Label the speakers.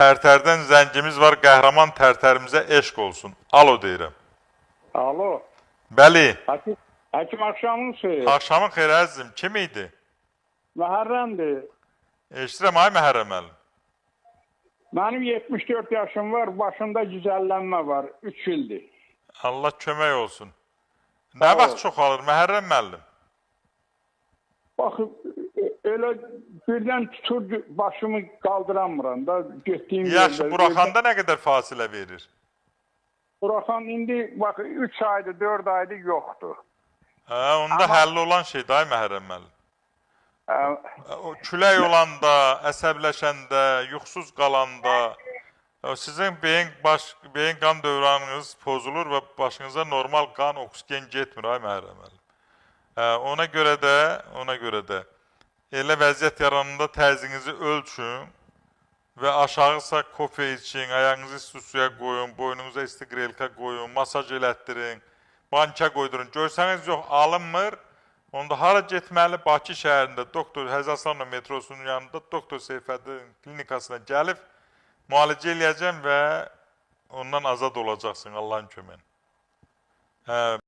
Speaker 1: Tərtərdən zəngimiz var, qəhrəman tərtərimizə eşq olsun. Alo deyirəm.
Speaker 2: Alo.
Speaker 1: Bəli.
Speaker 2: Həkim axşamın xeyir.
Speaker 1: Axşamın xeyir əzizim. Kim idi?
Speaker 2: Məhərrəmdir.
Speaker 1: Eşdirəm, ay Məhərrəm müəllim.
Speaker 2: Mənim 74 yaşım var, başında güzəllənmə var. 3 ildir.
Speaker 1: Allah kömək olsun. Nə vaxt çoxalır Məhərrəm müəllim?
Speaker 2: Baxın, elə birdən tutur başımı qaldıramıram da getdiyim yerdə.
Speaker 1: Yaxşı, buraxanda nə qədər fasilə verir?
Speaker 2: Buraxan indi, bax, 3 aydır, 4 aydır yoxdur.
Speaker 1: Onda həlli olan şeydir, ay Məhərrəm müəllim. Külək olanda, əsəbləşəndə, yuxusuz qalanda, sizin beyin qan dövranınız pozulur və başınıza normal qan, oksigen getmir, ay Məhərrəm müəllim. Ona görə də elə vəziyyət yaranında təzyiqinizi ölçün və aşağısa kofe için, ayağınızı isti suya qoyun, boynunuza isti qrelka qoyun, masaj elətdirin, banka qoydurun. Görsəniz yox, alınmır. Onda hara getməli? Bakı şəhərində Doktor Həzərslanov metrosunun yanında Doktor Seyfəddin klinikasına gəlib müalicə eləyəcəm və ondan azad olacaqsın Allahın köməyi.